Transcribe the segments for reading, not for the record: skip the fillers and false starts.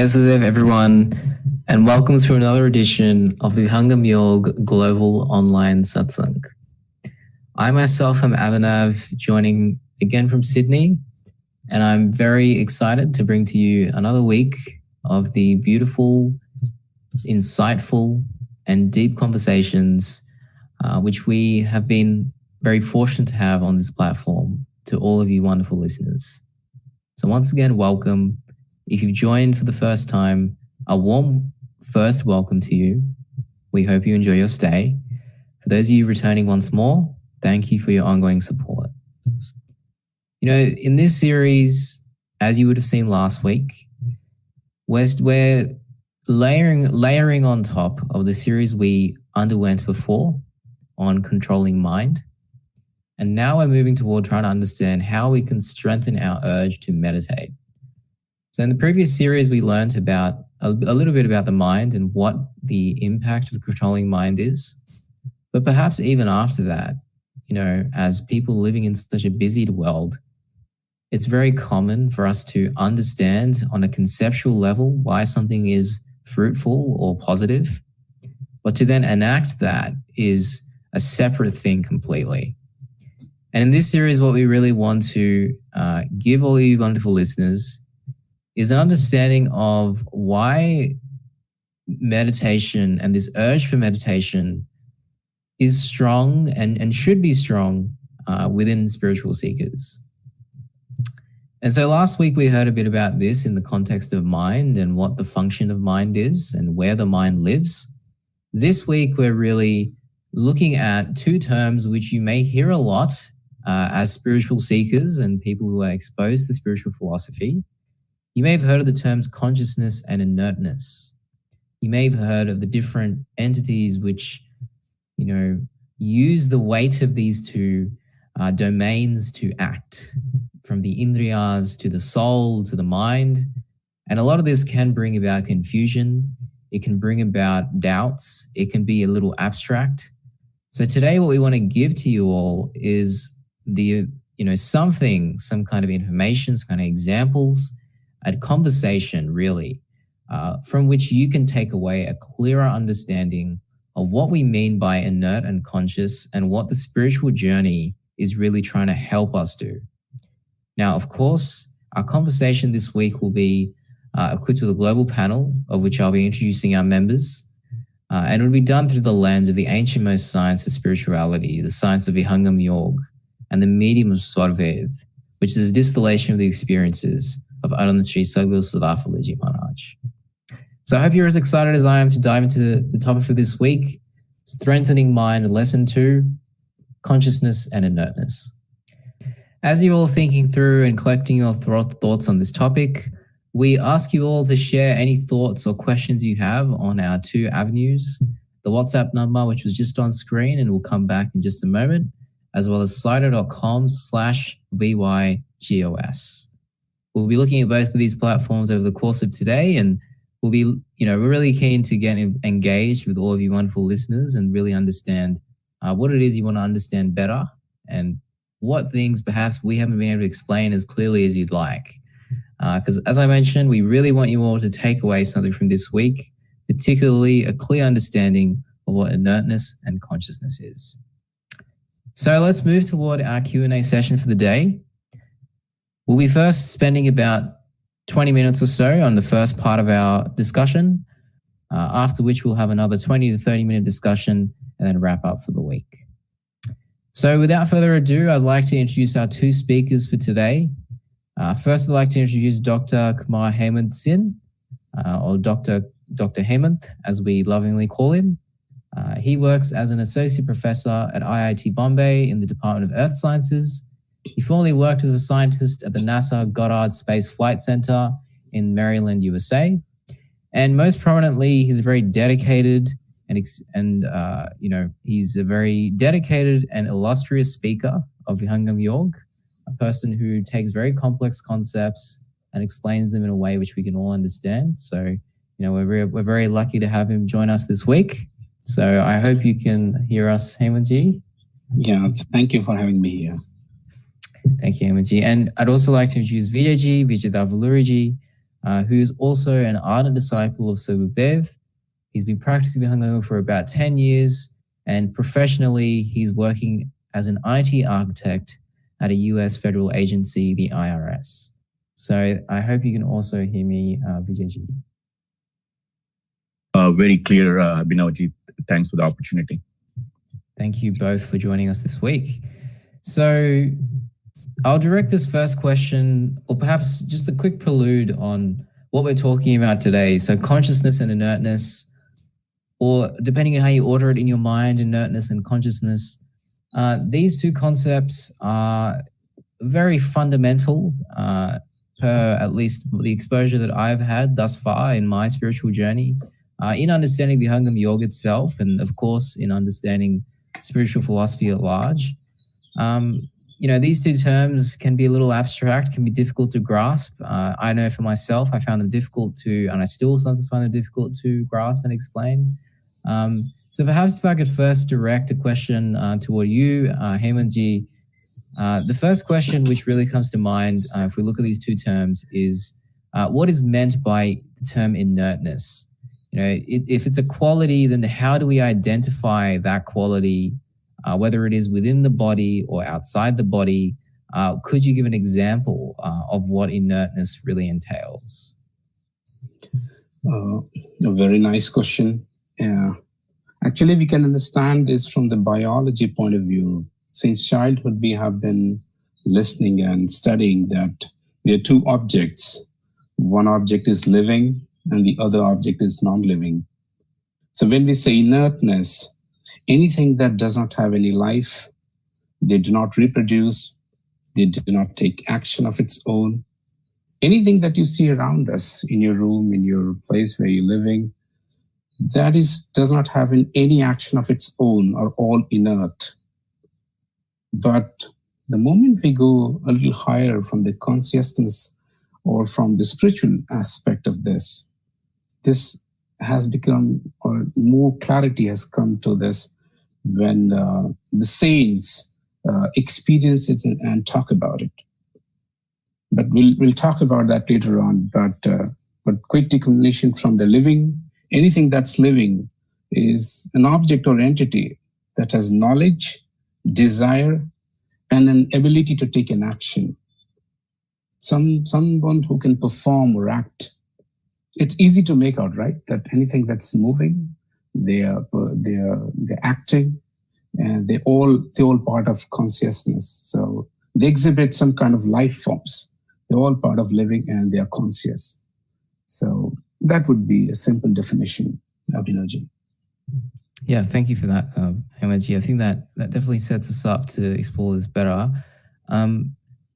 Yesudev, everyone, and welcome to another edition of the Hangam Yog Global Online Satsang. I myself am Avinav, joining again from Sydney, and I'm very excited to bring to you another week of the beautiful, insightful, and deep conversations which we have been very fortunate to have on this platform to all of you wonderful listeners. So once again, welcome. If you've joined for the first time, a warm first welcome to you. We hope you enjoy your stay. For those of you returning once more, thank you for your ongoing support. You know, in this series, as you would have seen last week, we're layering on top of the series we underwent before on controlling mind. And now we're moving toward trying to understand how we can strengthen our urge to meditate. So in the previous series, we learned about a little bit about the mind and what the impact of controlling mind is. But perhaps even after that, you know, as people living in such a busy world, it's very common for us to understand on a conceptual level why something is fruitful or positive, but to then enact that is a separate thing completely. And in this series, what we really want to give all you wonderful listeners is an understanding of why meditation and this urge for meditation is strong and should be strong within spiritual seekers. And so last week we heard a bit about this in the context of mind and what the function of mind is and where the mind lives. This week we're really looking at two terms which you may hear a lot as spiritual seekers and people who are exposed to spiritual philosophy. You may have heard of the terms consciousness and inertness. You may have heard of the different entities which, you know, use the weight of these two domains to act, from the indriyas to the soul to the mind. And a lot of this can bring about confusion. It can bring about doubts. It can be a little abstract. So today what we want to give to you all is some kind of information, some kind of examples, a conversation really, from which you can take away a clearer understanding of what we mean by inert and conscious and what the spiritual journey is really trying to help us do. Now, of course, our conversation this week will be equipped with a global panel of which I'll be introducing our members, and it will be done through the lens of the ancient-most science of spirituality, the science of Vihangam Yog, and the medium of Saurabh, which is a distillation of the experiences of Adonai Sri Sadguru Sadafaliji Maharaj. So I hope you're as excited as I am to dive into the topic for this week, Strengthening Mind, Lesson 2, Consciousness and Inertness. As you're all thinking through and collecting your thoughts on this topic, we ask you all to share any thoughts or questions you have on our two avenues, the WhatsApp number, which was just on screen and will come back in just a moment, as well as slido.com/VYGOS. We'll be looking at both of these platforms over the course of today, and we're really keen to get engaged with all of you wonderful listeners and really understand what it is you want to understand better and what things perhaps we haven't been able to explain as clearly as you'd like. Because as I mentioned, we really want you all to take away something from this week, particularly a clear understanding of what inertness and consciousness is. So let's move toward our Q&A session for the day. We'll be first spending about 20 minutes or so on the first part of our discussion, after which we'll have another 20 to 30 minute discussion and then wrap up for the week. So without further ado, I'd like to introduce our two speakers for today. First, I'd like to introduce Dr. Kumar Hemant Singh, or Dr. Hemant, as we lovingly call him. He works as an associate professor at IIT Bombay in the Department of Earth Sciences. He formerly worked as a scientist at the NASA Goddard Space Flight Center in Maryland, USA. And most prominently, he's a very dedicated he's a very dedicated and illustrious speaker of Vihangam Yog, a person who takes very complex concepts and explains them in a way which we can all understand. So, we're very lucky to have him join us this week. So I hope you can hear us, Hemantji. Yeah, thank you for having me here. Thank you, Hemantji. And I'd also like to introduce Vijay Davuluri, who is also an ardent disciple of Saurabh. He's been practicing Vihanga Yoga for about 10 years, and professionally, he's working as an IT architect at a US federal agency, the IRS. So I hope you can also hear me, Vijay. Very clear, Abhinavji. Thanks for the opportunity. Thank you both for joining us this week. So I'll direct this first question, or perhaps just a quick prelude on what we're talking about today. So consciousness and inertness, or depending on how you order it in your mind, inertness and consciousness. These two concepts are very fundamental, per at least the exposure that I've had thus far in my spiritual journey, in understanding the Vihanga Yoga itself, and of course in understanding spiritual philosophy at large. These two terms can be a little abstract, can be difficult to grasp. I know for myself, I found them difficult to, and I still sometimes find them difficult to grasp and explain. So perhaps if I could first direct a question toward you, Hemantji. The first question which really comes to mind, if we look at these two terms, is what is meant by the term inertness? If it's a quality, then how do we identify that quality, whether it is within the body or outside the body? Could you give an example of what inertness really entails? A very nice question. Actually, we can understand this from the biology point of view. Since childhood, we have been listening and studying that there are two objects. One object is living and the other object is non-living. So when we say inertness, anything that does not have any life, they do not reproduce, they do not take action of its own. Anything that you see around us in your room, in your place where you're living, that does not have any action of its own, or all inert. But the moment we go a little higher from the consciousness or from the spiritual aspect of this has become, or more clarity has come to this when the saints experience it and talk about it. But we'll talk about that later on. But quick declination from the living. Anything that's living is an object or entity that has knowledge, desire, and an ability to take an action. Someone who can perform or act. It's easy to make out, right? That anything that's moving, they're acting, and they're all part of consciousness. So they exhibit some kind of life forms. They're all part of living, and they are conscious. So that would be a simple definition, Abhinavji. Yeah, thank you for that, Hemantji. I think that definitely sets us up to explore this better.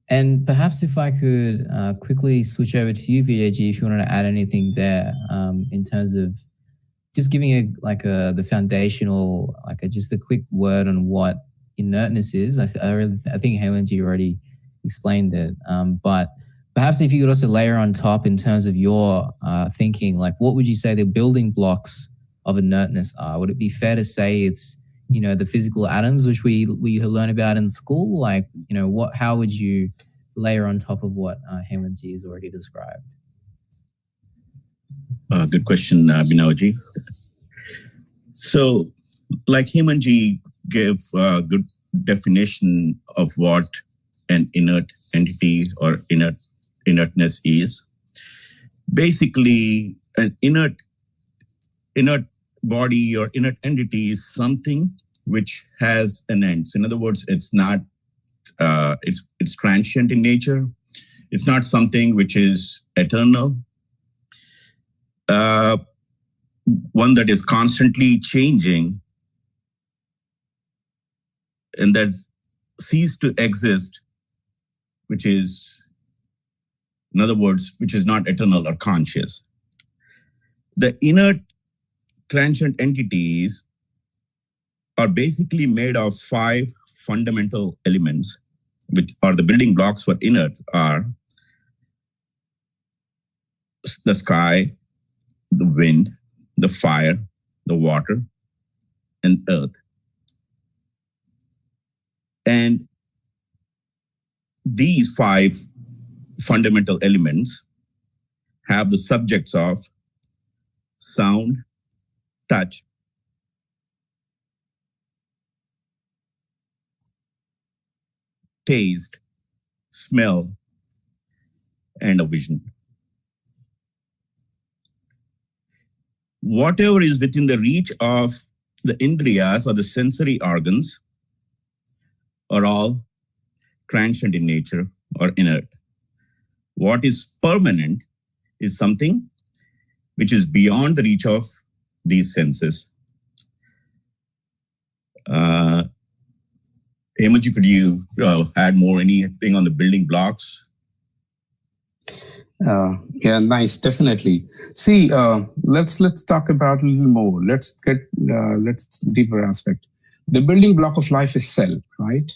And perhaps if I could quickly switch over to you, Vijay, if you wanted to add anything there in terms of just giving the foundational, just a quick word on what inertness is. I think Hemantji already explained it, but perhaps if you could also layer on top in terms of your thinking, what would you say the building blocks of inertness are? Would it be fair to say it's, the physical atoms, which we learn about in school? How would you layer on top of what Hemantji has already described? Good question, Abhinavji. So, like Hemantji gave a good definition of what an inert entity or inertness is. Basically, an inert body or inert entity is something which has an end. So in other words, it's not, it's transient in nature. It's not something which is eternal. One that is constantly changing and that ceased to exist, which is, in other words, which is not eternal or conscious. The inert transient entities are basically made of 5 fundamental elements, which are the building blocks for inert are the sky, the wind, the fire, the water, and earth. And these 5 fundamental elements have the subjects of sound, touch, taste, smell, and a vision. Whatever is within the reach of the indriyas or the sensory organs are all transient in nature or inert. What is permanent is something which is beyond the reach of these senses. Hemant, could you add more anything on the building blocks? Yeah, nice, definitely. See, let's talk about a little more. Let's deeper aspect. The building block of life is cell, right?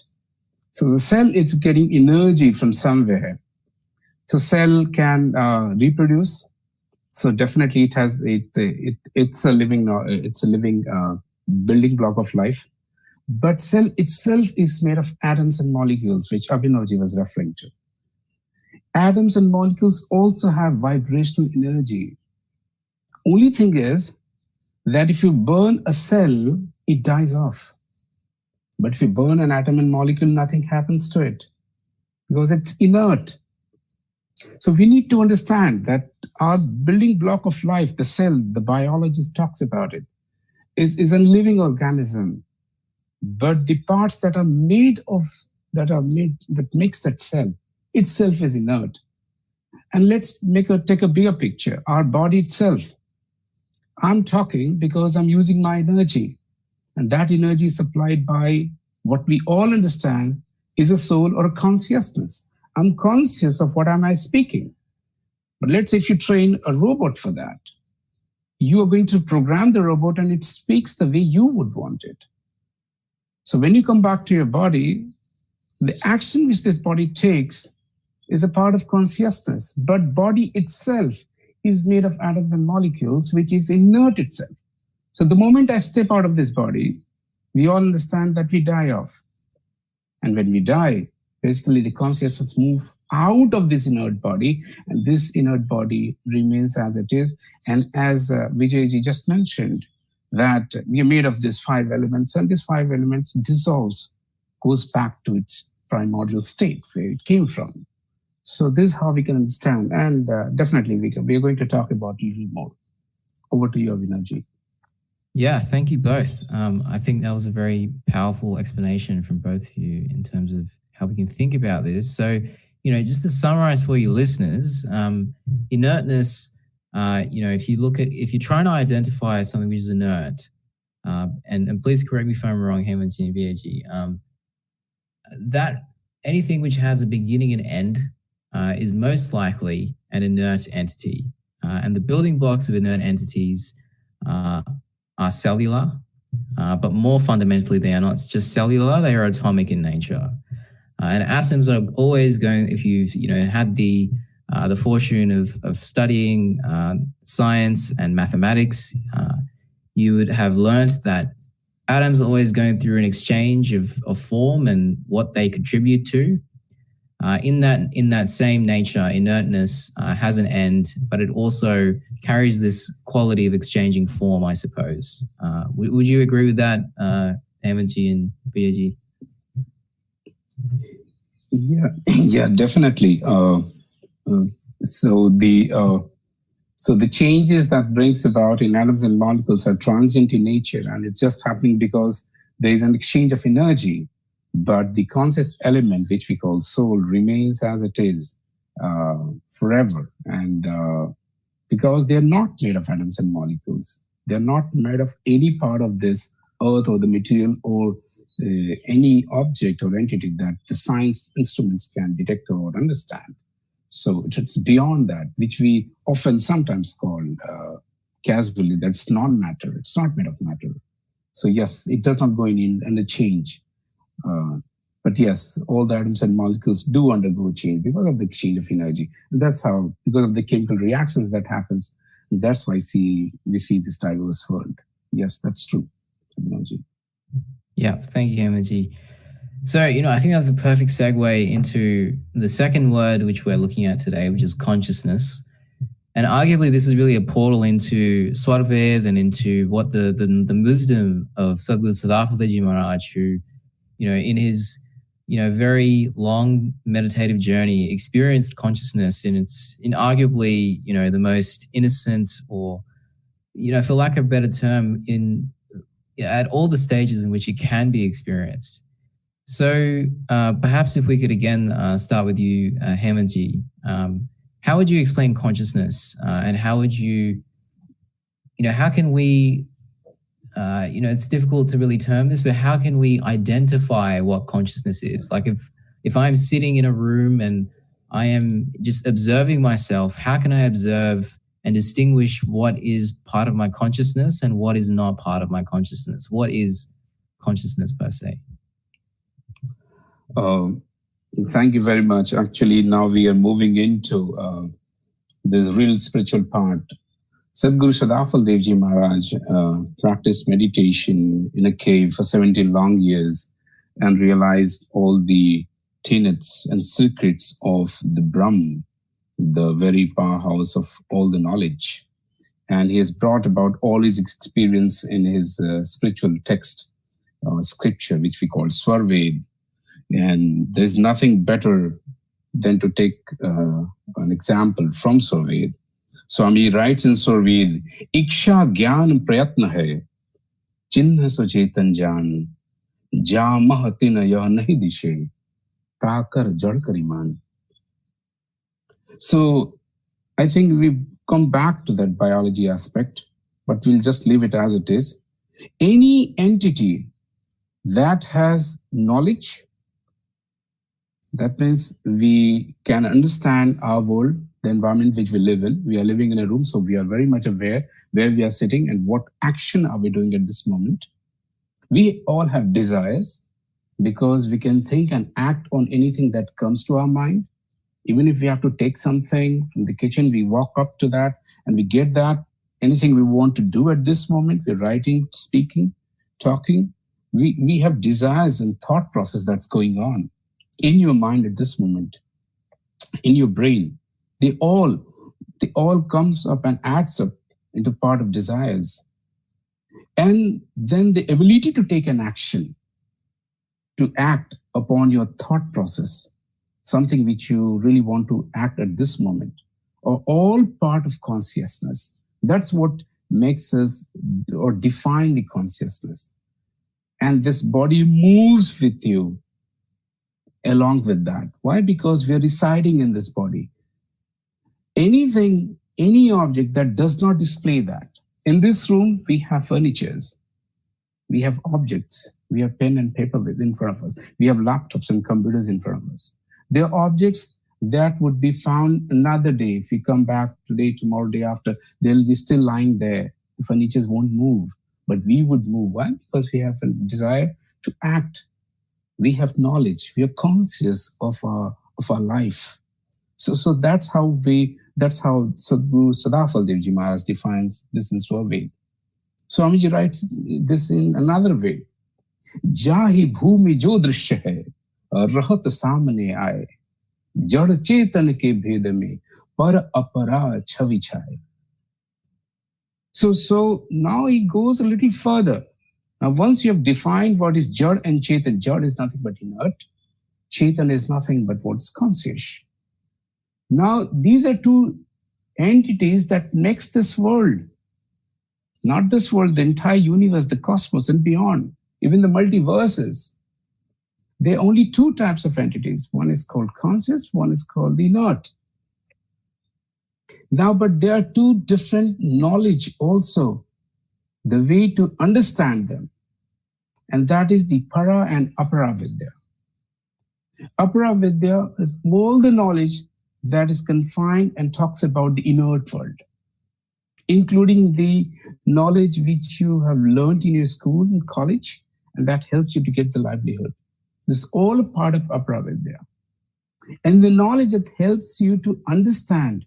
So the cell is getting energy from somewhere. So cell can reproduce. So definitely it's a living building block of life. But cell itself is made of atoms and molecules, which Abhinavji was referring to. Atoms and molecules also have vibrational energy. Only thing is that if you burn a cell, it dies off. But if you burn an atom and molecule, nothing happens to it because it's inert. So we need to understand that our building block of life, the cell, the biologist talks about it, is a living organism. But the parts that makes that cell itself is inert. And let's take a bigger picture. Our body itself. I'm talking because I'm using my energy. And that energy is supplied by what we all understand is a soul or a consciousness. I'm conscious of what am I speaking. But let's say if you train a robot for that, you are going to program the robot and it speaks the way you would want it. So when you come back to your body, the action which this body takes is a part of consciousness, but body itself is made of atoms and molecules, which is inert itself. So the moment I step out of this body, we all understand that we die off. And when we die, basically the consciousness moves out of this inert body, and this inert body remains as it is. And as Vijay just mentioned, that we are made of these 5 elements, and these 5 elements dissolves, goes back to its primordial state where it came from. So this is how we can understand. And definitely we are going to talk about a little more. Over to you, Abhinavji. Yeah, thank you both. I think that was a very powerful explanation from both of you in terms of how we can think about this. So, just to summarize for your listeners, inertness, if you're trying to identify something which is inert, and please correct me if I'm wrong, Hemant and Vijay, that anything which has a beginning and end is most likely an inert entity. And the building blocks of inert entities are cellular, but more fundamentally, they are not just cellular, they are atomic in nature. And atoms are always going, if you've had the fortune of studying science and mathematics, you would have learned that atoms are always going through an exchange of form and what they contribute to. In that same nature, inertness has an end, but it also carries this quality of exchanging form, I suppose. Would you agree with that, Hemant and Vijay? Yeah, definitely. So the changes that brings about in atoms and molecules are transient in nature, and it's just happening because there is an exchange of energy. But the conscious element, which we call soul, remains as it is forever. And because they're not made of atoms and molecules, they're not made of any part of this earth or the material or any object or entity that the science instruments can detect or understand. So it's beyond that, which we often sometimes call casually, that's non-matter. It's not made of matter. So yes, it does not go in and change. But yes, all the atoms and molecules do undergo change because of the exchange of energy. And that's how, because of the chemical reactions that happens, that's why we see this diverse world. Yes, that's true. Yeah, thank you, Hemant. So, I think that's a perfect segue into the second word which we're looking at today, which is consciousness. And arguably, this is really a portal into Swarved and into what the wisdom of Sadhguru Siddhartha Maharaj, who, in his, very long meditative journey, experienced consciousness in arguably, the most innocent, or, for lack of a better term, at all the stages in which it can be experienced. So perhaps if we could again start with you, Hemantji. How would you explain consciousness, and how would you, how can we, it's difficult to really term this, but how can we identify what consciousness is? Like if I'm sitting in a room and I am just observing myself, how can I observe and distinguish what is part of my consciousness and what is not part of my consciousness? What is consciousness per se? Thank you very much. Actually, now we are moving into this real spiritual part. Sadhguru Shadafal Devji Maharaj practiced meditation in a cave for 70 long years and realized all the tenets and secrets of the Brahm, the very powerhouse of all the knowledge. And he has brought about all his experience in his spiritual text, scripture, which we call Swarved. And there's nothing better than to take an example from Swarved. Swami writes in Swarved, Iksha Gyan Prayatna hai, Chinha Suchetan Jan, Ja Mahatina Yah Nahi Dishe, Takar Jad Kariman. So I think we come back to that biology aspect, but we'll just leave it as it is. Any entity that has knowledge, that means we can understand our world, the environment which we live in. We are living in a room, so we are very much aware where we are sitting and what action are we doing at this moment. We all have desires because we can think and act on anything that comes to our mind. Even if we have to take something from the kitchen, we walk up to that and we get that. Anything we want to do at this moment, we're writing, speaking, talking. We have desires and thought process that's going on in your mind at this moment, in your brain. They all comes up and adds up into part of desires. And then the ability to take an action, to act upon your thought process, something which you really want to act at this moment, are all part of consciousness. That's what makes us or define the consciousness. And this body moves with you along with that. Why? Because we're residing in this body. Anything, any object that does not display that. In this room, we have furnitures. We have objects. We have pen and paper in front of us. We have laptops and computers in front of us. They are objects that would be found another day. If we come back today, tomorrow, day after, they'll be still lying there. The furnitures won't move, but we would move. Why? Because we have a desire to act. We have knowledge. We are conscious of our life. So that's how Sadhguru Sadafal Devji Maharaj defines this in Swarved. Swamiji writes this in another way. Jahi bhumi jo drishya hai, rahat samne aaye, jad chetan ke bhed mein, par apara chhavi chhaye. So now he goes a little further. Now, once you have defined what is Jad and Chetan, Jad is nothing but inert, Chetan is nothing but what is conscious. Now, these are two entities that makes this world. Not this world, the entire universe, the cosmos and beyond, even the multiverses. There are only two types of entities. One is called conscious, one is called inert. Now, but there are two different knowledge also, the way to understand them. And that is the para and apara vidya. Apara vidya is all the knowledge that is confined and talks about the inert world, including the knowledge which you have learned in your school and college, and that helps you to get the livelihood. This is all a part of apara vidya. And the knowledge that helps you to understand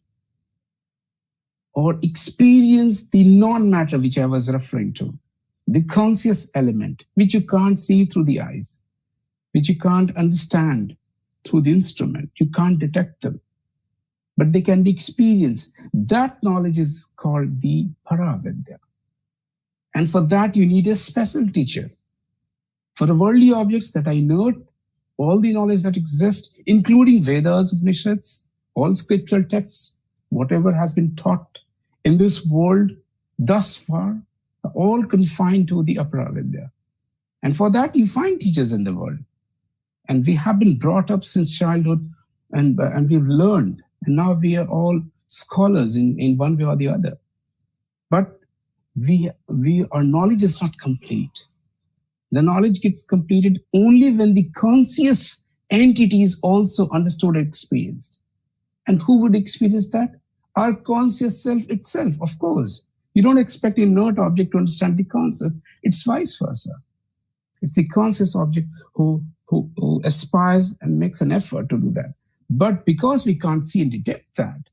or experience the non-matter which I was referring to, the conscious element, which you can't see through the eyes, which you can't understand through the instrument, you can't detect them. but they can be experienced. That knowledge is called the Paravidya. And for that, you need a special teacher. For the worldly objects that are inert, all the knowledge that exists, including Vedas, Upanishads, all scriptural texts, whatever has been taught in this world thus far, are all confined to the Aparavidya. And for that, you find teachers in the world. And we have been brought up since childhood, and we've learned. And now we are all scholars in one way or the other. But our knowledge is not complete. The knowledge gets completed only when the conscious entity is also understood and experienced. And who would experience that? Our conscious self itself, of course. You don't expect an inert object to understand the concept. It's vice versa. It's the conscious object who aspires and makes an effort to do that. But because we can't see and detect that,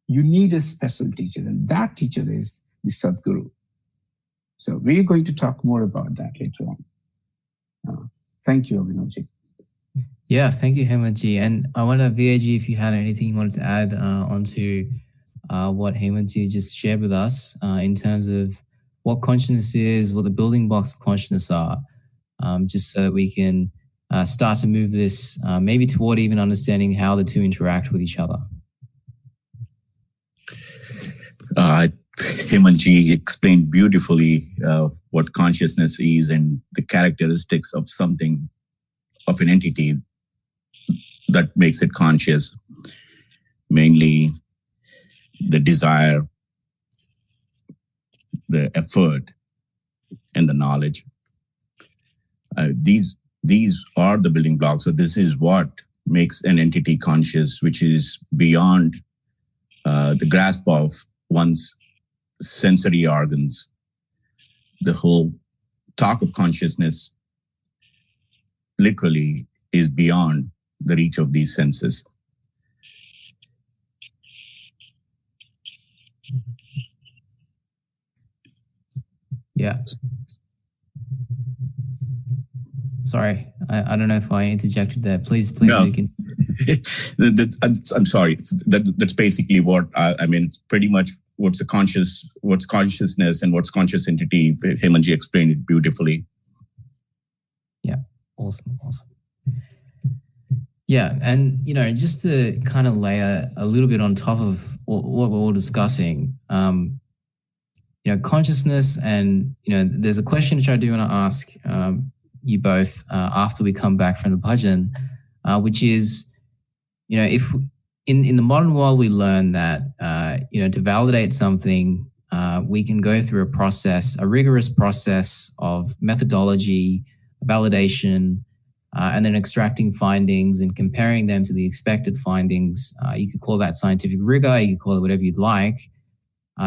you need a special teacher, and that teacher is the Sadguru. So we're going to talk more about that later on. Thank you, Abhinavji. Yeah, thank you, Hemantji. And I wonder, Vijay, if you had anything you wanted to add onto what Hemantji just shared with us in terms of what consciousness is, what the building blocks of consciousness are, just so that we can start to move this maybe toward even understanding how the two interact with each other. Hemantji explained beautifully what consciousness is and the characteristics of something, of an entity that makes it conscious. Mainly the desire, the effort, and the knowledge. These are the building blocks. So this is what makes an entity conscious, which is beyond the grasp of one's sensory organs. The whole talk of consciousness literally is beyond the reach of these senses. Yeah. Sorry, I don't know if I interjected there. Please. No. You can. I'm sorry. That's basically what I mean. Pretty much what's consciousness and what's conscious entity. Hemantji explained it beautifully. Yeah, awesome. Yeah, and just to kind of layer a little bit on top of what we're all discussing, consciousness, and there's a question which I do want to ask you both after we come back from the bhajan, which is, if in the modern world we learn that to validate something, we can go through a rigorous process of methodology, validation, and then extracting findings and comparing them to the expected findings. You could call that scientific rigor, you could call it whatever you'd like.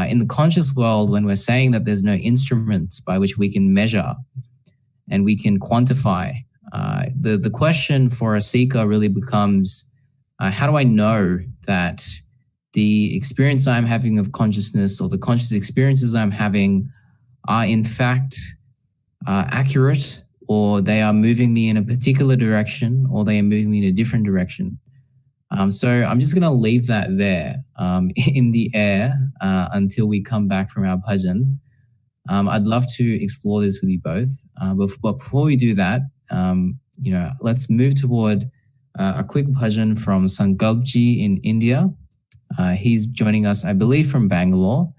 In the conscious world, when we're saying that there's no instruments by which we can measure and we can quantify, the question for a seeker really becomes, how do I know that the experience I'm having of consciousness or the conscious experiences I'm having are in fact accurate, or they are moving me in a particular direction, or they are moving me in a different direction? So I'm just going to leave that there in the air until we come back from our bhajan. I'd love to explore this with you both. But before we do that, let's move toward a quick bhajan from Sankalpji in India. He's joining us, I believe, from Bangalore,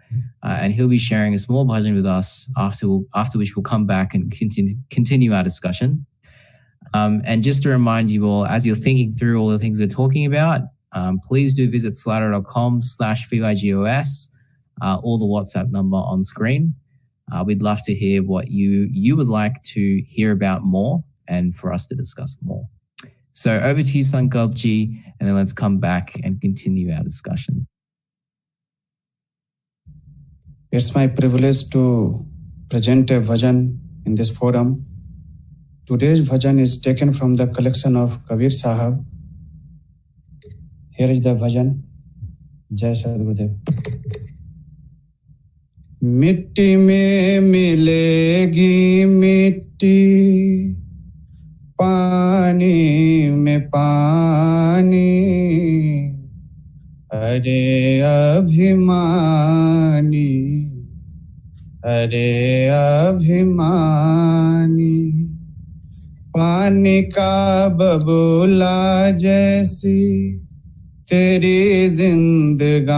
and he'll be sharing a small bhajan with us after which we'll come back and continue our discussion. And just to remind you all, as you're thinking through all the things we're talking about, please do visit slido.com/VYGOS, or the WhatsApp number on screen. We'd love to hear what you would like to hear about more and for us to discuss more. So over to you, Sankalpji, and then let's come back and continue our discussion. It's my privilege to present a bhajan in this forum. Today's bhajan is taken from the collection of Kabir Sahab. Here is the bhajan. Jai Sadgurudev. मिट्टी में मिलेगी मिट्टी, पानी में पानी, अरे अभिमानी, अरे अभिमानी, पानी का बबूला जैसी तेरी जिंदगानी,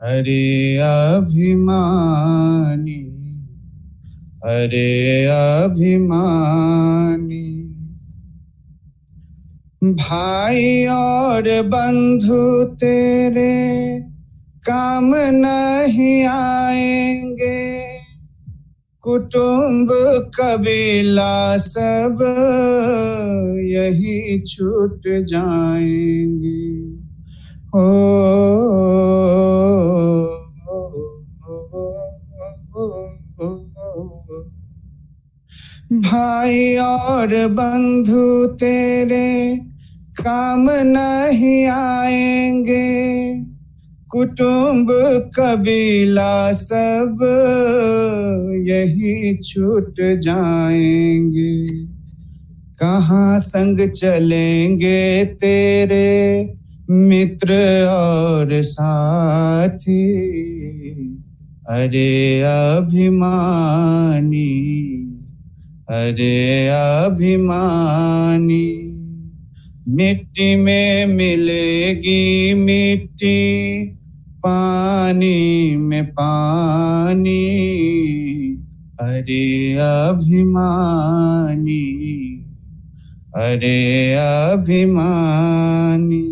अरे अभिमानी, अरे अभिमानी। भाई और बंधु तेरे काम नहीं आएंगे, कुटुंब कबीला सब यही छूट जाएंगे। ओ भाई और बंधु तेरे काम नहीं आएंगे, कुटुंब कबीला सब यही छूट जाएंगे। कहाँ संग चलेंगे तेरे मित्र और साथी, अरे अभिमानी, अरे अभिमानी। मिट्टी में मिलेगी मिट्टी, पानी में पानी, अरे अभिमानी, अरे अभिमानी।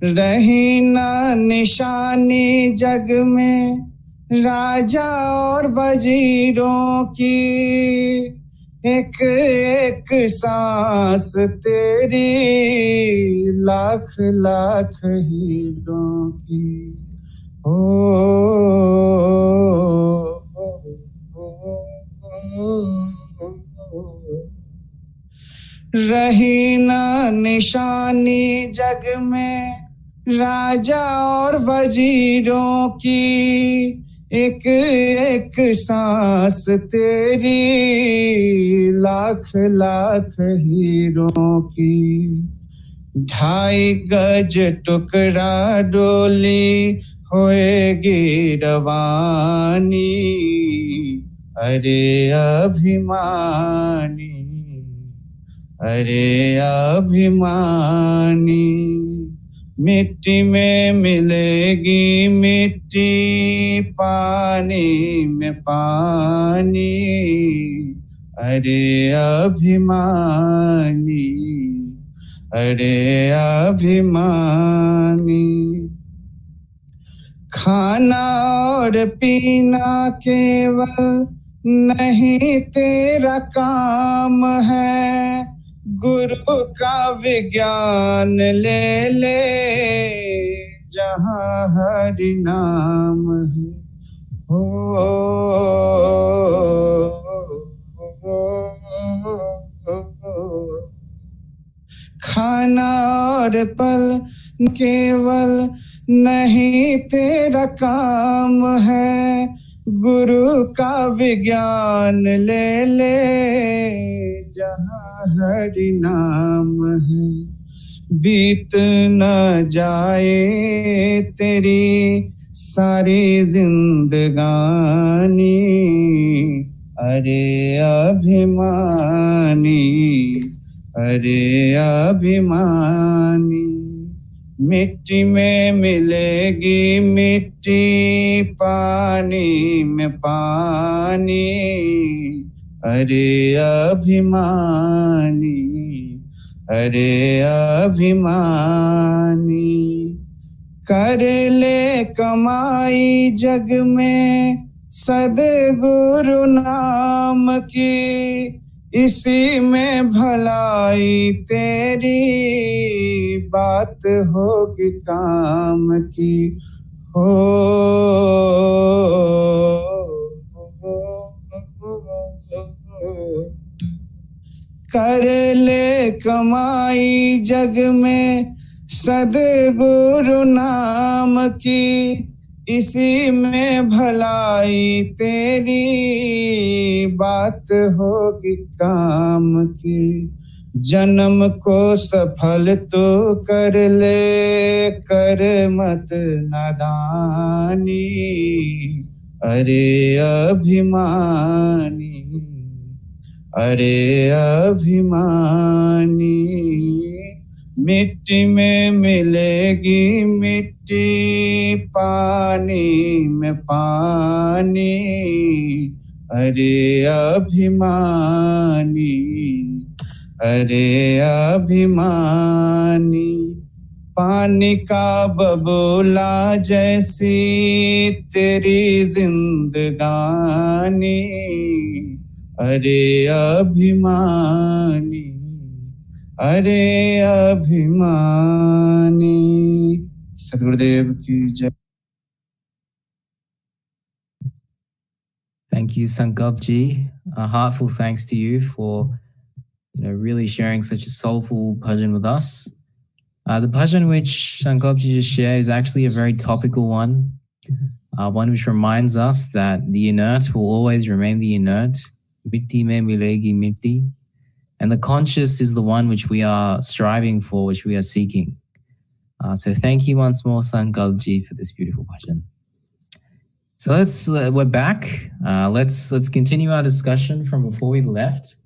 रही ना निशानी जग में राजा और वजीरों की, एक एक सांस तेरी लाख लाख हीरों की। ओ रही ना निशानी जग में राजा और वजीरों की, एक एक सांस तेरी लाख लाख हीरों की। 2.5 गज टुकड़ा डोली होएगी रवानी, अरे अभिमानी, अरे अभिमानी। मिट्टी में मिलेगी मिट्टी, पानी में पानी, अरे अभिमानी, अरे अभिमानी। खाना और पीना केवल नहीं तेरा काम है, गुरु का विज्ञान ले ले जहाँ हरि नाम है। हो खाना और पल केवल नहीं तेरा काम है, गुरु का विज्ञान ले ले जहाँ हरि नाम है। बीत न जाए तेरी सारी जिंदगानी, अरे अभिमानी, अरे अभिमानी। मिट्टी में मिलेगी मिट्टी, पानी में पानी, अरे अभिमानी, अरे अभिमानी। कर ले कमाई जग में सद्गुरु नाम की, इसी में भलाई तेरी बात होगी काम की। हो कर ले कमाई जग में सद्गुरु नाम की, इसी में भलाई तेरी बात होगी काम की। जन्म को सफल तो कर ले, कर मत नादानी, अरे अभिमानी, अरे अभिमानी। मिट्टी में मिलेगी मिट्टी, पानी में पानी, अरे अभिमानी, अरे अभिमानी। पानी का बबूला जैसी तेरी जिंदगानी, अरे अभिमानी, अरे अभिमानी। सद्गुरुदेव की जय। Thank you, Sankapji. A heartful thanks to you for really sharing such a soulful bhajan with us. The bhajan which Sankapji just shared is actually a very topical one, one which reminds us that the inert will always remain the inert. Mitti mein milegi mitti. And the conscious is the one which we are striving for, which we are seeking. So thank you once more, Sankapji, for this beautiful bhajan. So we're back. Let's continue our discussion from before we left.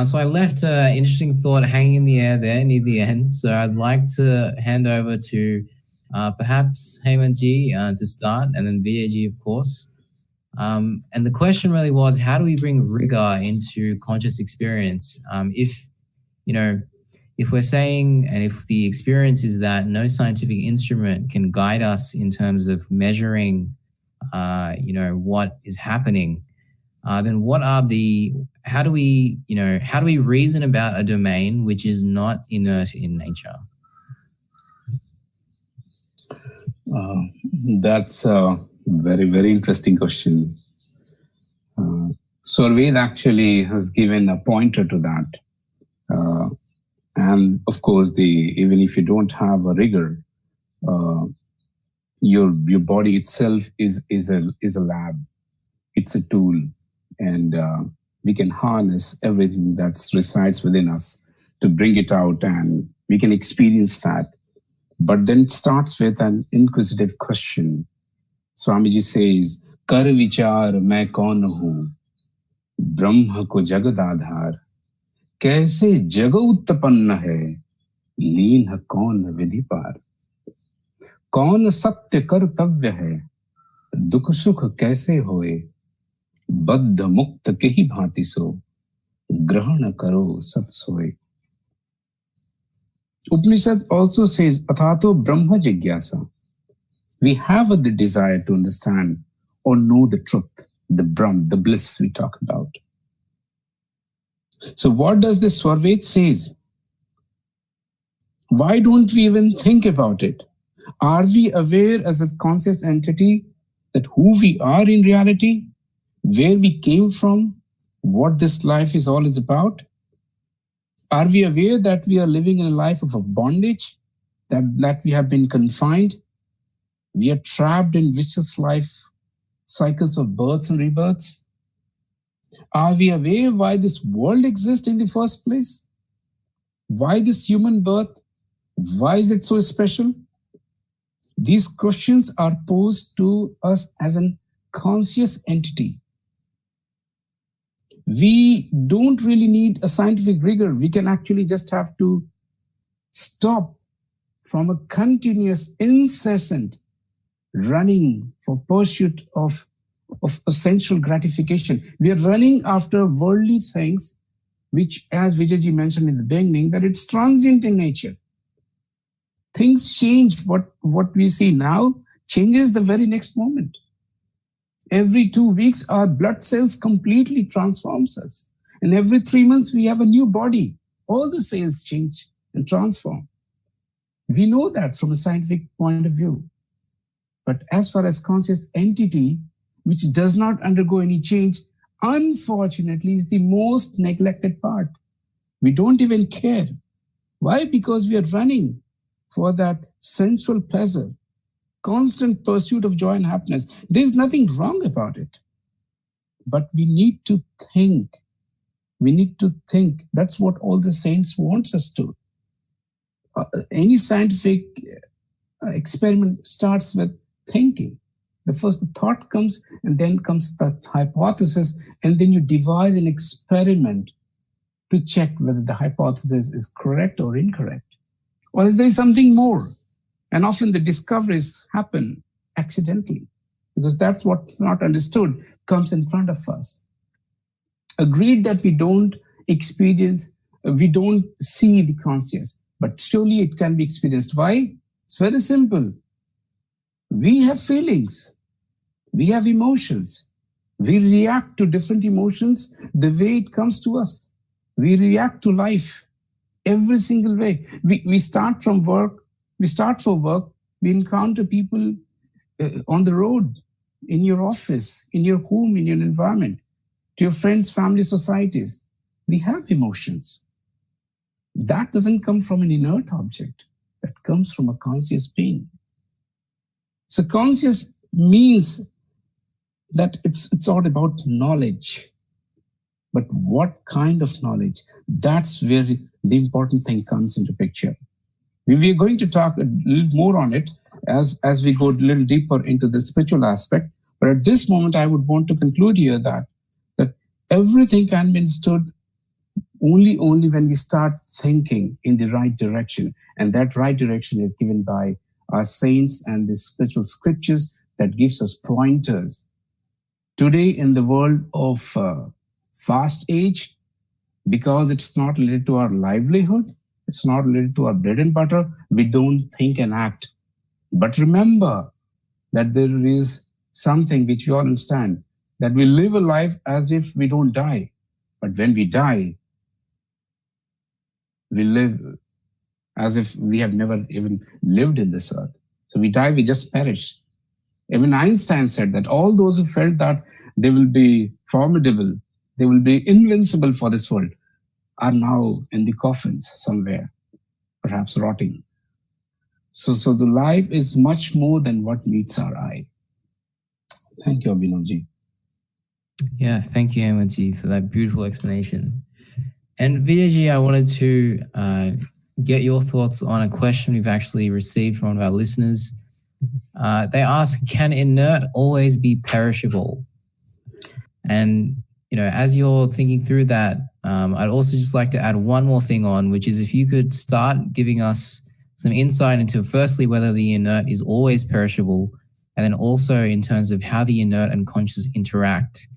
So I left an interesting thought hanging in the air there near the end. So I'd like to hand over to perhaps Hemantji to start, and then Vijay, of course. And the question really was, how do we bring rigor into conscious experience? If we're saying, and if the experience is that no scientific instrument can guide us in terms of measuring what is happening, then how do we reason about a domain which is not inert in nature? That's a very, very interesting question. Saurabh actually has given a pointer to that. And of course, even if you don't have a rigor, your body itself is a lab. It's a tool, and we can harness everything that resides within us to bring it out, and we can experience that. But then it starts with an inquisitive question. Swamiji says, "Kar vichar main kaun hu, ब्रह्म को जगद आधार, कैसे जग उत्पन्न है, लीन है कौन विधि पार, कौन सत्य कर्तव्य है, दुख सुख कैसे होए, बद्ध मुक्त के ही भांति सो, ग्रहण करो सत सोए." Upanishad also says, "Athato Brahma Jigyasa." We have the desire to understand or know the truth, the Brahm, the bliss we talk about. So what does this Swarved says? Why don't we even think about it? Are we aware as a conscious entity that who we are in reality, where we came from, what this life is all is about? Are we aware that we are living in a life of a bondage, that we have been confined? We are trapped in vicious life cycles of births and rebirths. Are we aware why this world exists in the first place? Why this human birth? Why is it so special? These questions are posed to us as a conscious entity. We don't really need a scientific rigor. We can actually just have to stop from a continuous, incessant running for pursuit of sensual gratification. We are running after worldly things, which, as Vijayji mentioned in the beginning, that it's transient in nature. Things change. What we see now changes the very next moment. Every 2 weeks, our blood cells completely transforms us. And every 3 months, we have a new body. All the cells change and transform. We know that from a scientific point of view. But as far as conscious entity, which does not undergo any change, unfortunately, is the most neglected part. We don't even care. Why? Because we are running for that sensual pleasure, constant pursuit of joy and happiness. There's nothing wrong about it. But we need to think. We need to think. That's what all the saints wants us to. Any scientific experiment starts with thinking. The first thought comes, and then comes the hypothesis, and then you devise an experiment to check whether the hypothesis is correct or incorrect. Or is there something more? And often the discoveries happen accidentally, because that's what's not understood comes in front of us. Agreed that we don't experience, we don't see the conscious, but surely it can be experienced. Why? It's very simple. We have feelings. We have emotions. We react to different emotions the way it comes to us. We react to life every single way. We start from work. We start for work. We encounter people on the road, in your office, in your home, in your environment, to your friends, family, societies. We have emotions. That doesn't come from an inert object. That comes from a conscious being. So conscious means that it's all about knowledge. But what kind of knowledge? That's where the important thing comes into picture. We are going to talk a little more on it as we go a little deeper into the spiritual aspect. But at this moment, I would want to conclude here that everything can be understood only when we start thinking in the right direction. And that right direction is given by our saints and the spiritual scriptures that gives us pointers. Today, in the world of fast age, because it's not related to our livelihood, it's not related to our bread and butter, we don't think and act. But remember that there is something which we all understand, that we live a life as if we don't die. But when we die, we live as if we have never even lived in this earth. So we die, we just perish. Even Einstein said that all those who felt that they will be formidable, they will be invincible for this world, are now in the coffins somewhere, perhaps rotting. So the life is much more than what meets our eye. Thank you, Abhinavji. Yeah, thank you, Hemant, for that beautiful explanation. And Vijay, I wanted to get your thoughts on a question we've actually received from one of our listeners. They ask, can inert always be perishable? And, as you're thinking through that, I'd also just like to add one more thing on, which is if you could start giving us some insight into, firstly, whether the inert is always perishable, and then also in terms of how the inert and conscious interact,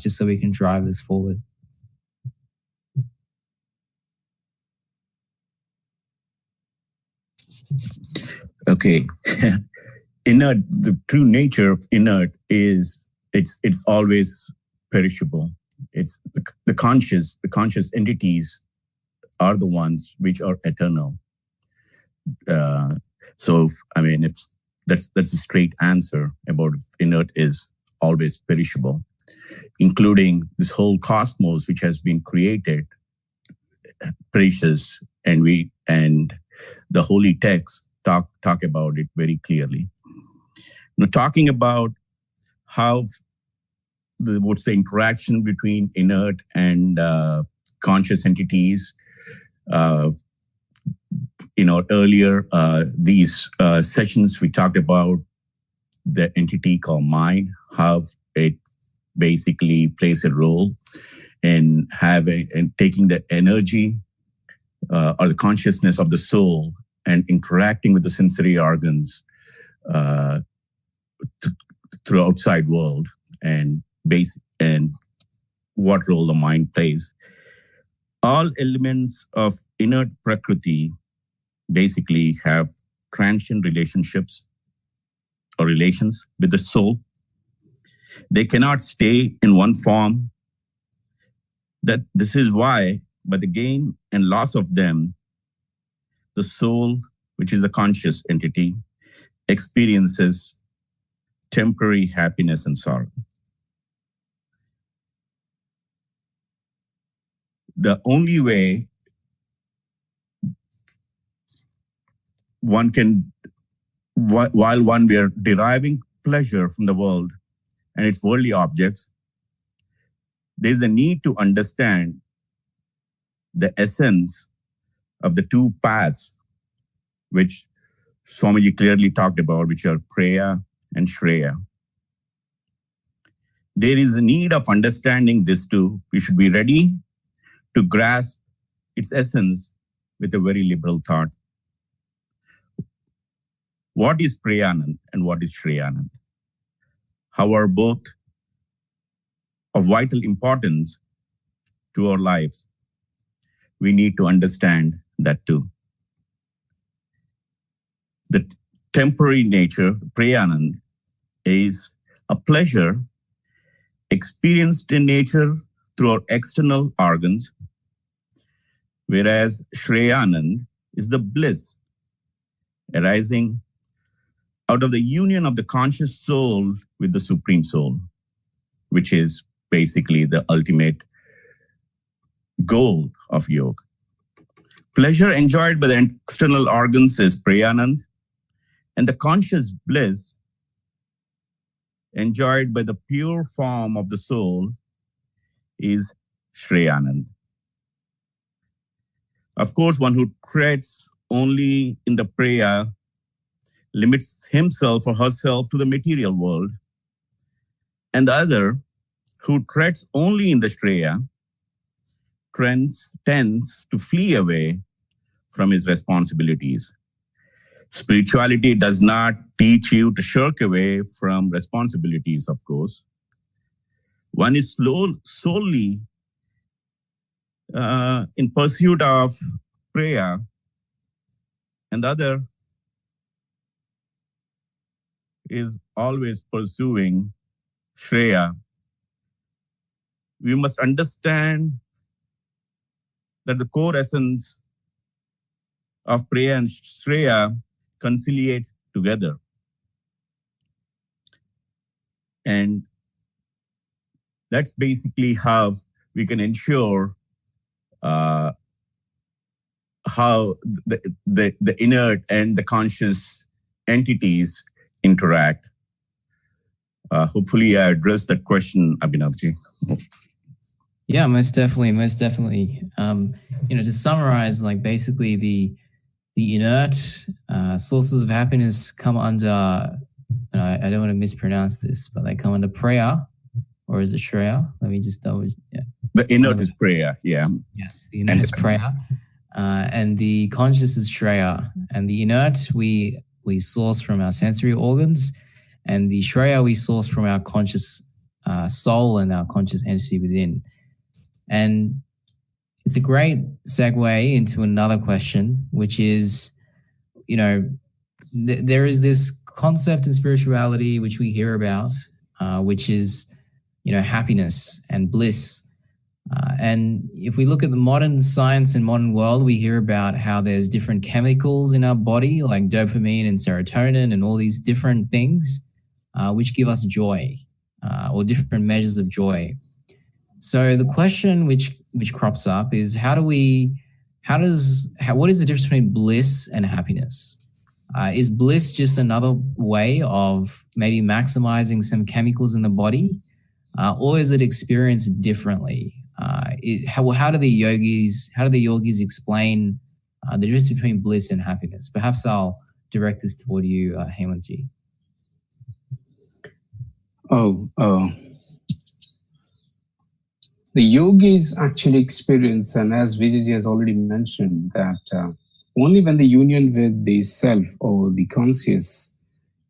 just so we can drive this forward. Okay. Inert, the true nature of inert is it's always perishable. It's the conscious entities are the ones which are eternal. It's that's a straight answer about if inert is always perishable, including this whole cosmos which has been created, precious, and the holy texts talk about it very clearly. Now, talking about how what's the interaction between inert and conscious entities. Earlier these sessions we talked about the entity called mind, how it basically plays a role in taking the energy or the consciousness of the soul and interacting with the sensory organs through outside world and what role the mind plays. All elements of inert prakriti basically have transient relationships or relations with the soul. They cannot stay in one form. This is why, by the gain and loss of them, the soul, which is the conscious entity, experiences temporary happiness and sorrow. The only way one can, while we are deriving pleasure from the world and its worldly objects, there's a need to understand the essence of the two paths which Swamiji clearly talked about, which are Preya and Shreya. There is a need of understanding this too. We should be ready to grasp its essence with a very liberal thought. What is Preyanand and what is Shreyanand? How are both of vital importance to our lives? We need to understand that too. The temporary nature, Preyanand, is a pleasure experienced in nature through our external organs, whereas Shreyanand is the bliss arising out of the union of the conscious soul with the Supreme Soul, which is basically the ultimate goal of yoga. Pleasure enjoyed by the external organs is Preyanand, and the conscious bliss enjoyed by the pure form of the soul is Shreyanand. Of course, one who treads only in the Preya limits himself or herself to the material world, and the other who treads only in the Shreya tends to flee away from his responsibilities. Spirituality does not teach you to shirk away from responsibilities, of course. One is solely in pursuit of prayer, and the other is always pursuing Shreya. We must understand that the core essence of prayer and Shreya conciliate together. And that's basically how we can ensure how the inert and the conscious entities interact. Hopefully I addressed that question, Abhinavji. Yeah, most definitely. To summarize, like basically the inert sources of happiness come under, I don't want to mispronounce this, but they come under prayer, or is it Shreya? Let me just double. Yeah. The inert is prayer. Yeah. Yes, the inert is prayer, and the conscious is Shreya. And the inert we source from our sensory organs, and the Shreya we source from our conscious soul and our conscious entity within. And it's a great segue into another question, which is, there is this concept in spirituality which we hear about, which is, happiness and bliss. And if we look at the modern science and modern world, we hear about how there's different chemicals in our body, like dopamine and serotonin and all these different things, which give us joy, or different measures of joy. So the question which crops up is what is the difference between bliss and happiness? Is bliss just another way of maybe maximizing some chemicals in the body, or is it experienced differently? How do the yogis explain the difference between bliss and happiness? Perhaps I'll direct this toward you, Hemantji. The yogis actually experience, and as Vijay has already mentioned, that only when the union with the self or the conscious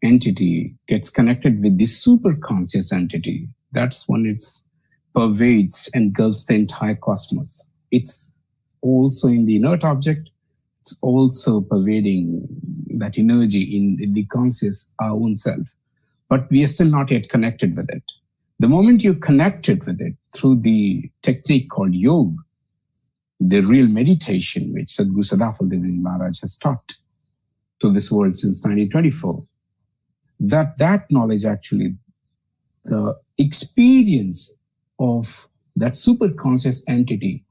entity gets connected with the super conscious entity, that's when it pervades, engulfs the entire cosmos. It's also in the inert object, it's also pervading that energy in the conscious, our own self. But we are still not yet connected with it. The moment you're connected with it through the technique called yoga, the real meditation which Sadhguru Sadafaldev Maharaj has taught to this world since 1924, that knowledge actually, the experience of that super conscious entity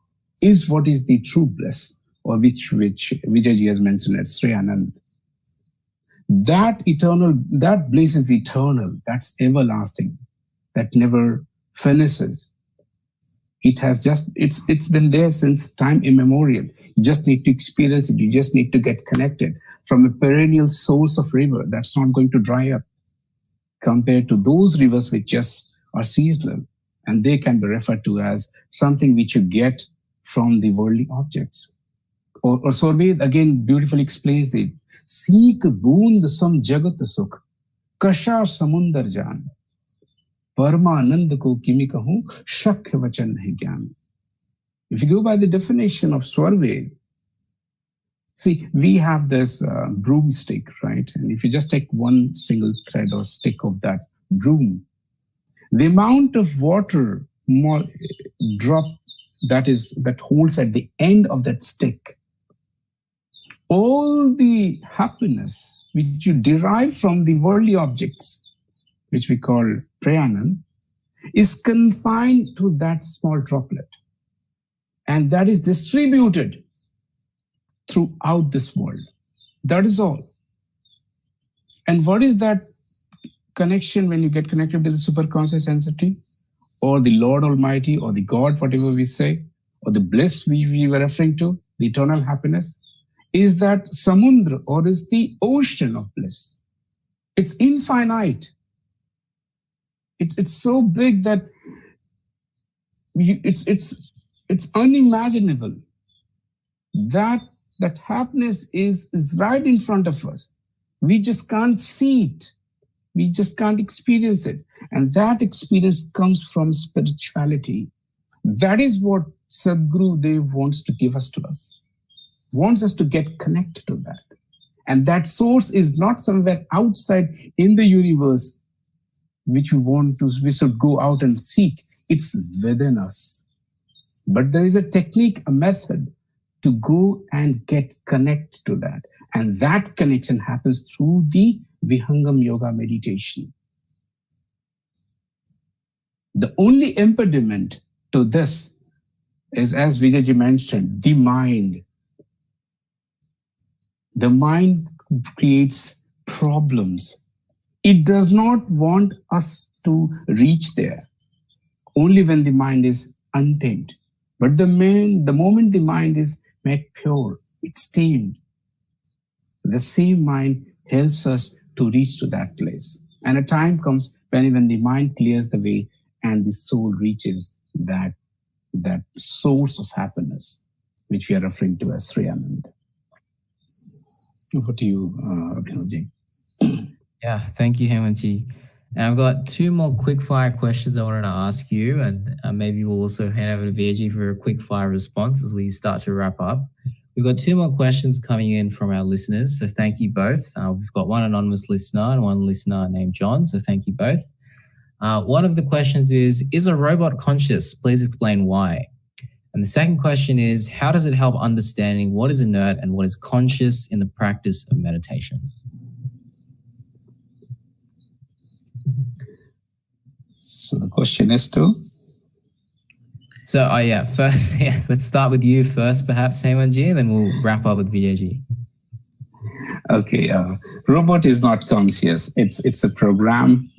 is what is the true bliss, or which Vijay has mentioned as Shreyanand. That bliss is eternal, that's everlasting, that never finishes. It's been there since time immemorial. You just need to experience it. You just need to get connected from a perennial source of river that's not going to dry up, compared to those rivers which just are seasonal, and they can be referred to as something which you get from the worldly objects. Or Saurabh again beautifully explains it. Seek boond sam jagat sukh, kasha samundar jaan. Paramanand ko kimi kahu, shakya vachan nahi gyan. If you go by the definition of Saurabh, see, we have this broomstick, right? And if you just take one single thread or stick of that broom, the amount of water drop that holds at the end of that stick, all the happiness which you derive from the worldly objects, which we call prayanam, is confined to that small droplet. And that is distributed throughout this world. That is all. And what is that connection when you get connected with the superconscious entity, or the Lord Almighty, or the God, whatever we say, or the bliss we were referring to, the eternal happiness, is that samundra, or is the ocean of bliss. It's infinite. It's so big that it's unimaginable. That happiness is right in front of us. We just can't see it. We just can't experience it. And that experience comes from spirituality. That is what Sadhguru Dev wants to give us to us. Wants us to get connected to that. And that source is not somewhere outside in the universe, which we should go out and seek. It's within us. But there is a technique, a method to go and get connected to that. And that connection happens through the Vihangam Yoga meditation. The only impediment to this is, as Vijay mentioned, the mind. The mind creates problems. It does not want us to reach there, only when the mind is untamed. But the moment the mind is made pure, it's tamed. The same mind helps us to reach to that place. And a time comes when the mind clears the way and the soul reaches that source of happiness, which we are referring to as Sri Anand. Over to you, Abhinavji. Yeah, thank you, Hemantji. And I've got two more quick-fire questions I wanted to ask you, and maybe we'll also hand over to Vijay for a quick-fire response as we start to wrap up. We've got two more questions coming in from our listeners, so thank you both. We've got one anonymous listener and one listener named John, so thank you both. One of the questions is a robot conscious? Please explain why. And the second question is, how does it help understanding what is inert and what is conscious in the practice of meditation? So the question is to? So, first, let's start with you first, perhaps, Hemantji, then we'll wrap up with Vijayji. Okay, robot is not conscious. It's a program.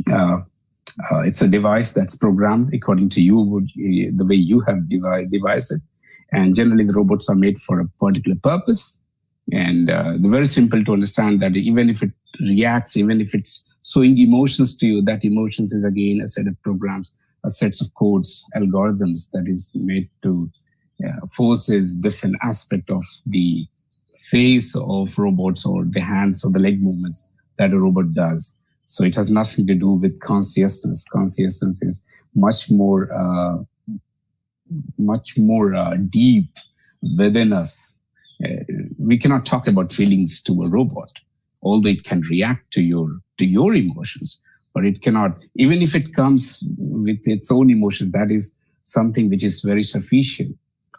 It's a device that's programmed according to you, the way you have devised it. And generally, the robots are made for a particular purpose. And they're very simple to understand that even if it reacts, even if it's showing emotions to you, that emotions is again a set of programs, a set of codes, algorithms that is made to forces different aspect of the face of robots or the hands or the leg movements that a robot does. So it has nothing to do with consciousness. Consciousness is much more deep within us. We cannot talk about feelings to a robot, although it can react to your emotions, but it cannot, even if it comes with its own emotions, that is something which is very sufficient.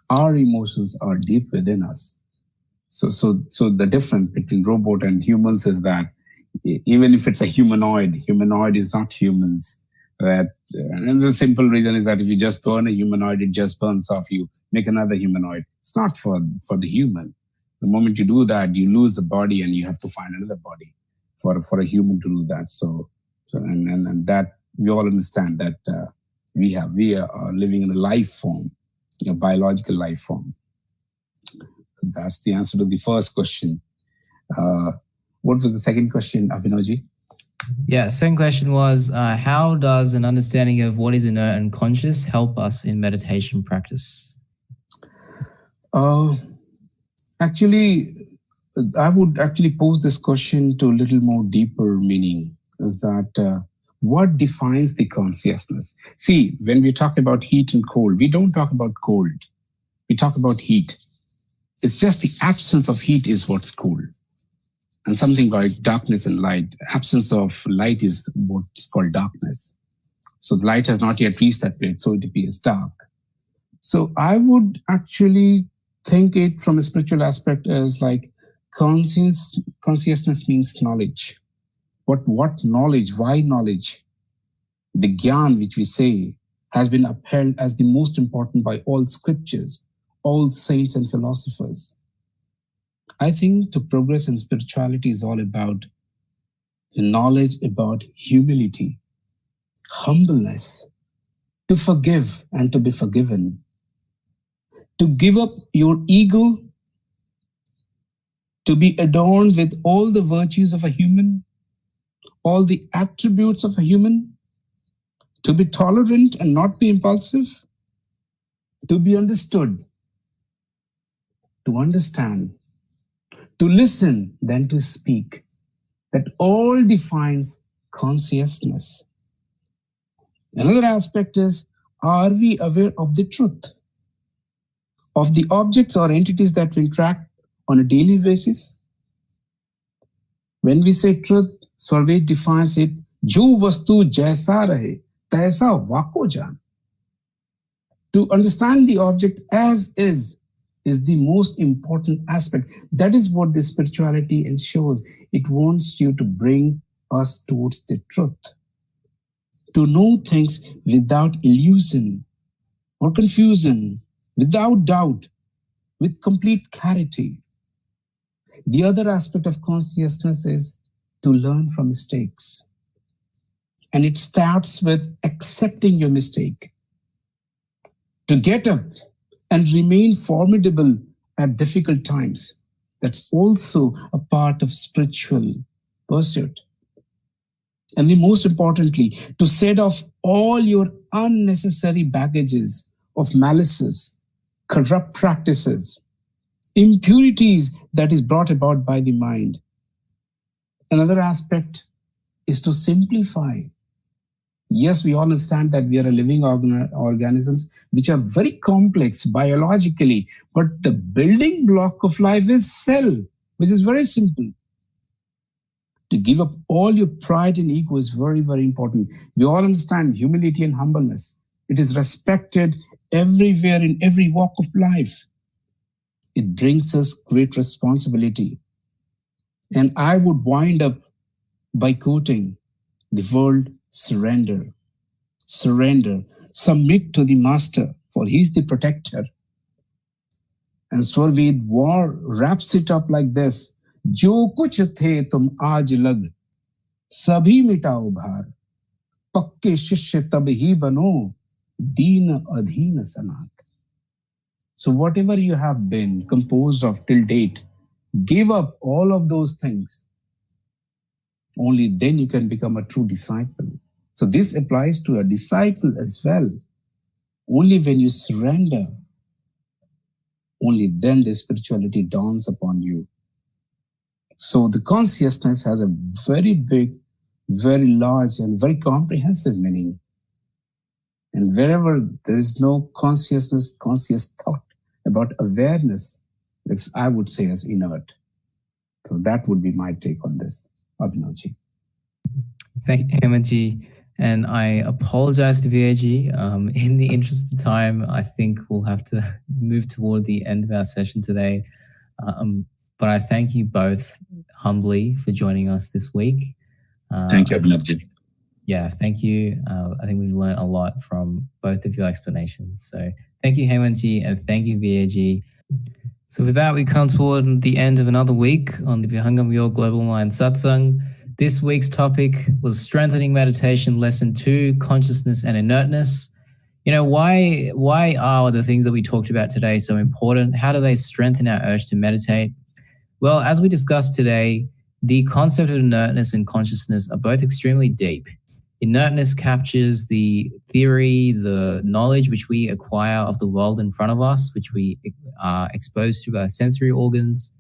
Our emotions are deep within us. So the difference between robot and humans is that even if it's a humanoid is not humans. And the simple reason is that if you just burn a humanoid, it just burns off. You make another humanoid. It's not for the human. The moment you do that, you lose the body and you have to find another body for a human to do that. So that we all understand that We are living in a life form, a biological life form. That's the answer to the first question. What was the second question, Abhinavji? Yeah, second question was, how does an understanding of what is inert and conscious help us in meditation practice? Actually, I would actually pose this question to a little more deeper meaning, is that what defines the consciousness? See, when we talk about heat and cold, we don't talk about cold. We talk about heat. It's just the absence of heat is what's cold. And something like darkness and light. Absence of light is what's called darkness. So the light has not yet reached that place, so it appears dark. So I would actually think it from a spiritual aspect as like consciousness means knowledge. What knowledge? Why knowledge? The Gyan, which we say, has been upheld as the most important by all scriptures, all saints and philosophers. I think to progress in spirituality is all about the knowledge about humility, humbleness, to forgive and to be forgiven, to give up your ego, to be adorned with all the virtues of a human, all the attributes of a human, to be tolerant and not be impulsive, to be understood, to understand, to listen, then to speak. That all defines consciousness. Another aspect is, are we aware of the truth? Of the objects or entities that we interact on a daily basis? When we say truth, Saurabh defines it, Jo vastu jaisa rahe, taisa vako jaan. To understand the object as is the most important aspect. That is what the spirituality ensures. It wants you to bring us towards the truth. To know things without illusion or confusion, without doubt, with complete clarity. The other aspect of consciousness is to learn from mistakes. And it starts with accepting your mistake. To get up and remain formidable at difficult times. That's also a part of spiritual pursuit. And the most importantly, to set off all your unnecessary baggages of malices, corrupt practices, impurities that is brought about by the mind. Another aspect is to simplify. Yes, we all understand that we are a living organisms which are very complex biologically, but the building block of life is cell, which is very simple. To give up all your pride and ego is very, very important. We all understand humility and humbleness. It is respected everywhere in every walk of life. It brings us great responsibility. And I would wind up by quoting the word surrender. Surrender. Submit to the master, for he is the protector. And Saurabh wraps it up like this. Jo kuch the tum aaj lag, sabhi mitao bhar, pakke shishya tab hi bano, deen adheen sanat. So whatever you have been composed of till date, give up all of those things. Only then you can become a true disciple. So this applies to a disciple as well. Only when you surrender, only then the spirituality dawns upon you. So the consciousness has a very big, very large, and very comprehensive meaning. And wherever there is no consciousness, conscious thought about awareness, it's, I would say, as inert. So that would be my take on this, Abhinavji. Thank you, Hemant. And I apologize to Vijay. In the interest of time, I think we'll have to move toward the end of our session today. But I thank you both humbly for joining us this week. Thank you, Abhinavji. Yeah, thank you. I think we've learned a lot from both of your explanations. So thank you, Hemant, and thank you, Vijay. So with that, we come toward the end of another week on the Vihangam Yoga Global Mind Satsang. This week's topic was Strengthening Meditation, Lesson 2, Consciousness and Inertness. Why are the things that we talked about today so important? How do they strengthen our urge to meditate? Well, as we discussed today, the concept of inertness and consciousness are both extremely deep. Inertness captures the theory, the knowledge which we acquire of the world in front of us, which we are exposed to by sensory organs.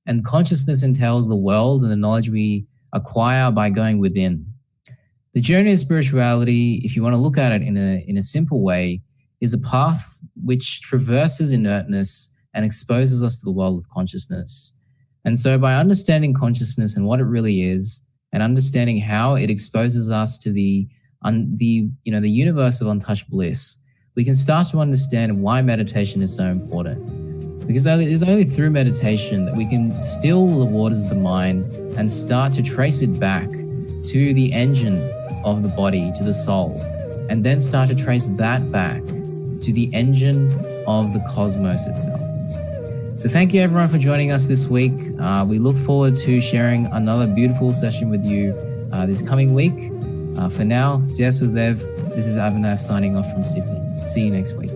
And consciousness entails the world and the knowledge we acquire by going within. The journey of spirituality, if you want to look at it in a simple way, is a path which traverses inertness and exposes us to the world of consciousness. And so by understanding consciousness and what it really is, and understanding how it exposes us to the universe of untouched bliss, we can start to understand why meditation is so important. Because it is only through meditation that we can still the waters of the mind and start to trace it back to the engine of the body, to the soul, and then start to trace that back to the engine of the cosmos itself. So thank you everyone for joining us this week. We look forward to sharing another beautiful session with you this coming week. For now, Jai Sudev, this is Avinav signing off from Sydney. See you next week.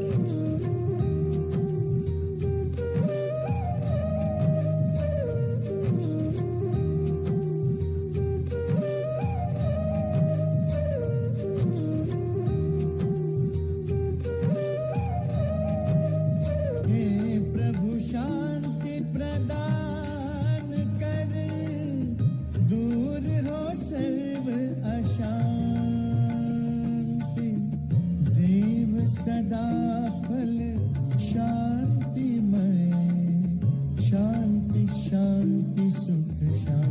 शांति शांति सुख शांति।